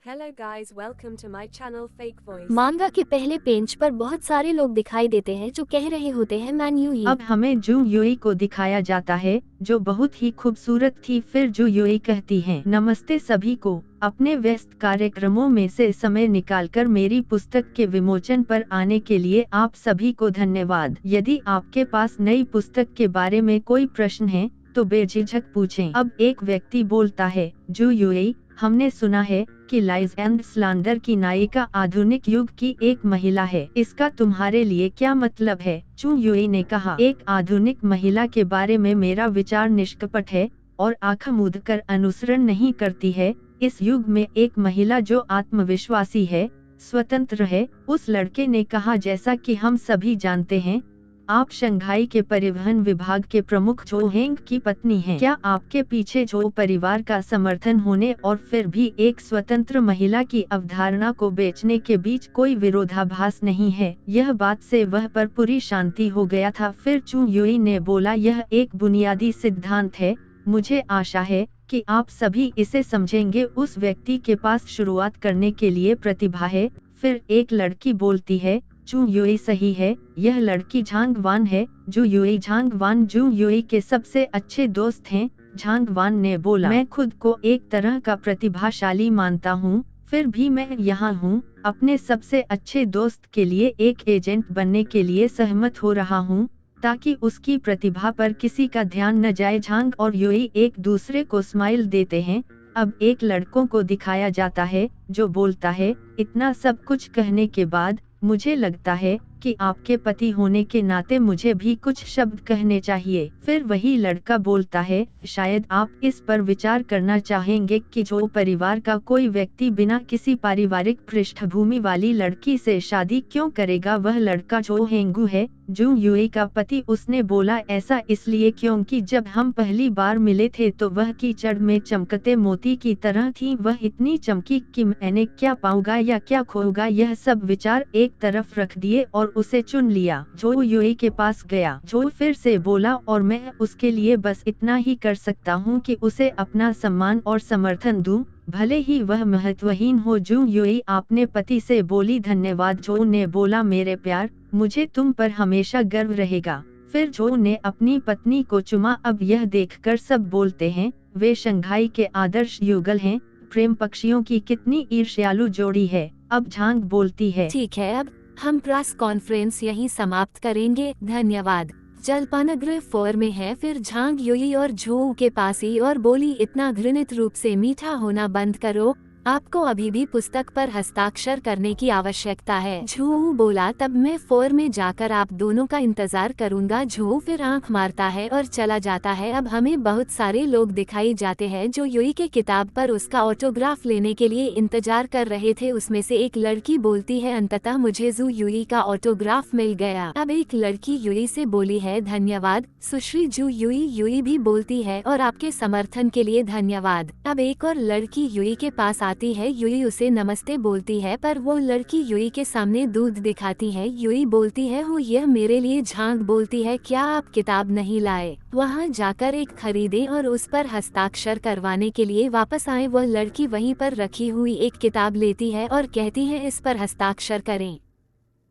Hello guys, welcome to my channel Fake Voice. मांगा के पहले पेज पर बहुत सारे लोग दिखाई देते हैं जो कह रहे होते हैं मैन यू अब हमें जू यूई को दिखाया जाता है जो बहुत ही खूबसूरत थी। फिर जू यूई कहती है, नमस्ते सभी को। अपने व्यस्त कार्यक्रमों में से समय निकालकर मेरी पुस्तक के विमोचन पर आने के लिए आप सभी को धन्यवाद। यदि आपके पास नई पुस्तक के बारे में कोई प्रश्न है तो बेझिझक पूछें। अब एक व्यक्ति बोलता है, जू यूई, हमने सुना है कि लाइज एंड स्लैंडर की नायिका आधुनिक युग की एक महिला है। इसका तुम्हारे लिए क्या मतलब है? जू यूई ने कहा, एक आधुनिक महिला के बारे में मेरा विचार निष्कपट है और आँख मूंद कर अनुसरण नहीं करती है। इस युग में एक महिला जो आत्मविश्वासी है, स्वतंत्र है। उस लड़के ने कहा, जैसा कि हम सभी जानते हैं, आप शंघाई के परिवहन विभाग के प्रमुख जो हेंग की पत्नी हैं। क्या आपके पीछे जो परिवार का समर्थन होने और फिर भी एक स्वतंत्र महिला की अवधारणा को बेचने के बीच कोई विरोधाभास नहीं है? यह बात से वह पर पूरी शांति हो गया था। फिर चू यूई ने बोला, यह एक बुनियादी सिद्धांत है। मुझे आशा है कि आप सभी इसे समझेंगे। उस व्यक्ति के पास शुरुआत करने के लिए प्रतिभा है। फिर एक लड़की बोलती है, जू यूई सही है, यह लड़की झांग वान है। जू यूई झांग वान जू यूई के सबसे अच्छे दोस्त हैं। झांग वान ने बोला, मैं खुद को एक तरह का प्रतिभाशाली मानता हूँ, फिर भी मैं यहाँ हूँ अपने सबसे अच्छे दोस्त के लिए एक एजेंट बनने के लिए सहमत हो रहा हूँ ताकि उसकी प्रतिभा पर किसी का ध्यान न जाए। झांग और यूई एक दूसरे को स्माइल देते हैं। अब एक लड़कों को दिखाया जाता है जो बोलता है, इतना सब कुछ कहने के बाद मुझे लगता है कि आपके पति होने के नाते मुझे भी कुछ शब्द कहने चाहिए। फिर वही लड़का बोलता है, शायद आप इस पर विचार करना चाहेंगे कि जो परिवार का कोई व्यक्ति बिना किसी पारिवारिक पृष्ठभूमि वाली लड़की से शादी क्यों करेगा? वह लड़का जो हेंगू है, जू यूई का पति। उसने बोला, ऐसा इसलिए क्योंकि जब हम पहली बार मिले थे तो वह कीचड़ में चमकते मोती की तरह थी। वह इतनी चमकी कि मैंने क्या पाऊंगा या क्या खोऊंगा यह सब विचार एक तरफ रख दिए और उसे चुन लिया। जो यूई के पास गया। जो फिर से बोला, और मैं उसके लिए बस इतना ही कर सकता हूँ कि उसे अपना सम्मान और समर्थन दूं, भले ही वह महत्वहीन हो। जू यूई अपने पति से बोली, धन्यवाद। जो ने बोला, मेरे प्यार, मुझे तुम पर हमेशा गर्व रहेगा। फिर जो ने अपनी पत्नी को चुमा। अब यह देखकर सब बोलते हैं, वे शंघाई के आदर्श युगल हैं। प्रेम पक्षियों की कितनी ईर्ष्यालु जोड़ी है। अब झांग बोलती है, ठीक है, अब हम प्रेस कॉन्फ्रेंस यहीं समाप्त करेंगे, धन्यवाद। जलपानगृह 4 में है। फिर झांग यूई और झू के पास ही और बोली, इतना घृणित रूप से मीठा होना बंद करो, आपको अभी भी पुस्तक पर हस्ताक्षर करने की आवश्यकता है। झू बोला, तब मैं 4 में जाकर आप दोनों का इंतजार करूंगा। झू फिर आंख मारता है और चला जाता है। अब हमें बहुत सारे लोग दिखाई जाते हैं जो यूई के किताब पर उसका ऑटोग्राफ लेने के लिए इंतजार कर रहे थे। उसमें से एक लड़की बोलती है, अंततः मुझे जू यूई का ऑटोग्राफ मिल गया। अब एक लड़की यूई से बोली है, धन्यवाद सुश्री जू यूई। यूई भी बोलती है, और आपके समर्थन के लिए धन्यवाद। अब एक और लड़की यूई के पास आती है। यूई उसे नमस्ते बोलती है, पर वो लड़की यूई के सामने दूध दिखाती है। यूई बोलती है, हो यह मेरे लिए। झांग बोलती है, क्या आप किताब नहीं लाए? वहाँ जाकर एक खरीदे और उस पर हस्ताक्षर करवाने के लिए वापस आए। वह लड़की वहीं पर रखी हुई एक किताब लेती है और कहती है, इस पर हस्ताक्षर करें।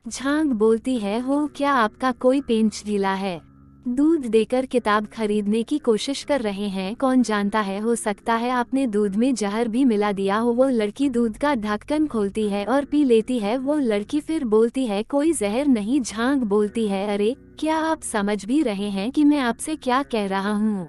झांग बोलती है, हो क्या आपका कोई पेंच ढीला है? दूध देकर किताब खरीदने की कोशिश कर रहे हैं, कौन जानता है, हो सकता है आपने दूध में जहर भी मिला दिया हो। वो लड़की दूध का ढक्कन खोलती है और पी लेती है। वो लड़की फिर बोलती है, कोई जहर नहीं। झांग बोलती है, अरे क्या आप समझ भी रहे हैं कि मैं आपसे क्या कह रहा हूँ?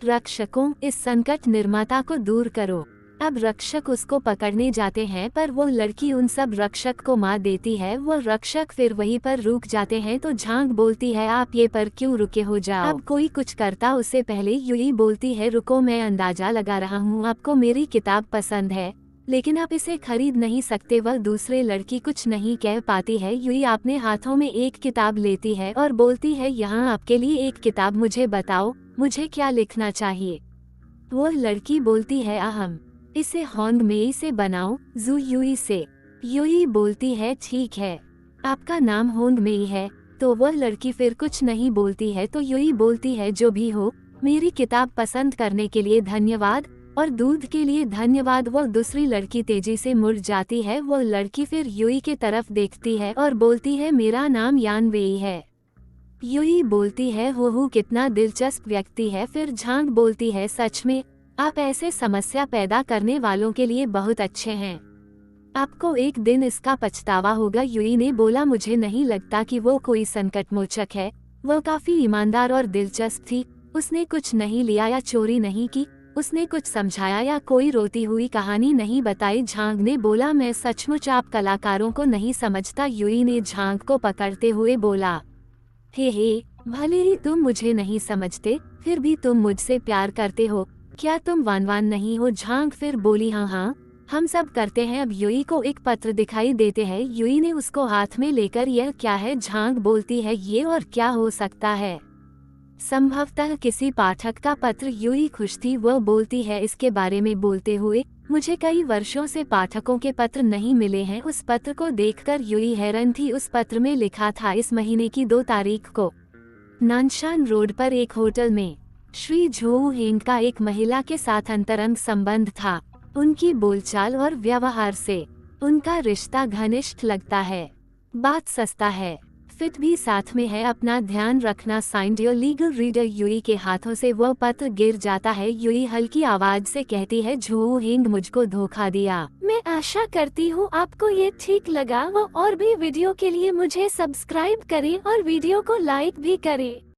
रक्षकों, इस संकट निर्माता को दूर करो। अब रक्षक उसको पकड़ने जाते हैं, पर वो लड़की उन सब रक्षक को मार देती है। वो रक्षक फिर वहीं पर रुक जाते हैं। तो झांग बोलती है, आप ये पर क्यों रुके हो, जाओ। अब कोई कुछ करता उससे पहले यूई बोलती है, रुको, मैं अंदाजा लगा रहा हूँ, आपको मेरी किताब पसंद है लेकिन आप इसे खरीद नहीं सकते। वह दूसरे लड़की कुछ नहीं कह पाती है। यूई अपने हाथों में एक किताब लेती है और बोलती है, यहाँ आपके लिए एक किताब, मुझे बताओ मुझे क्या लिखना चाहिए? वो लड़की बोलती है, अहम इसे होंग मेई से बनाओ, जू यूई से। यूई बोलती है, ठीक है, आपका नाम होंग मेई है। तो वह लड़की फिर कुछ नहीं बोलती है। तो यूई बोलती है, जो भी हो, मेरी किताब पसंद करने के लिए धन्यवाद, और दूध के लिए धन्यवाद। वो दूसरी लड़की तेजी से मुड़ जाती है। वो लड़की फिर यूई के तरफ देखती है और बोलती है मेरा नाम यान वेई है। यूई बोलती है हो कितना दिलचस्प व्यक्ति है। फिर झांग बोलती है सच में आप ऐसे समस्या पैदा करने वालों के लिए बहुत अच्छे हैं, आपको एक दिन इसका पछतावा होगा। यूई ने बोला मुझे नहीं लगता कि वो कोई संकट मोचक है, वो काफी ईमानदार और दिलचस्प थी। उसने कुछ नहीं लिया या चोरी नहीं की, उसने कुछ समझाया या कोई रोती हुई कहानी नहीं बताई। झांग ने बोला मैं सचमुच आप कलाकारों को नहीं समझता। यूई ने झांग को पकड़ते हुए बोला हे भले ही तुम मुझे नहीं समझते, फिर भी तुम मुझसे प्यार करते हो, क्या तुम वानवान नहीं हो? झांग फिर बोली हाँ हम सब करते हैं। अब यूई को एक पत्र दिखाई देते हैं। यूई ने उसको हाथ में लेकर यह क्या है? झांग बोलती है ये और क्या हो सकता है, संभवतः किसी पाठक का पत्र। यूई खुश थी। वह बोलती है इसके बारे में बोलते हुए मुझे कई वर्षों से पाठकों के पत्र नहीं मिले हैं। उस पत्र को देखकर यूई हैरान थी। उस पत्र में लिखा था इस महीने की 2 तारीख को नानशान रोड पर एक होटल में श्री झोऊ हेंग का एक महिला के साथ अंतरंग संबंध था। उनकी बोलचाल और व्यवहार से उनका रिश्ता घनिष्ठ लगता है, बात सस्ता है, फिट भी साथ में है, अपना ध्यान रखना, साइंड योर लीगल रीडर। यूई के हाथों से वह पत्र गिर जाता है। यूई हल्की आवाज से कहती है झोऊ हेंग मुझको धोखा दिया। मैं आशा करती हूँ आपको ये ठीक लगा। वो और भी वीडियो के लिए मुझे सब्सक्राइब करें और वीडियो को लाइक भी करें।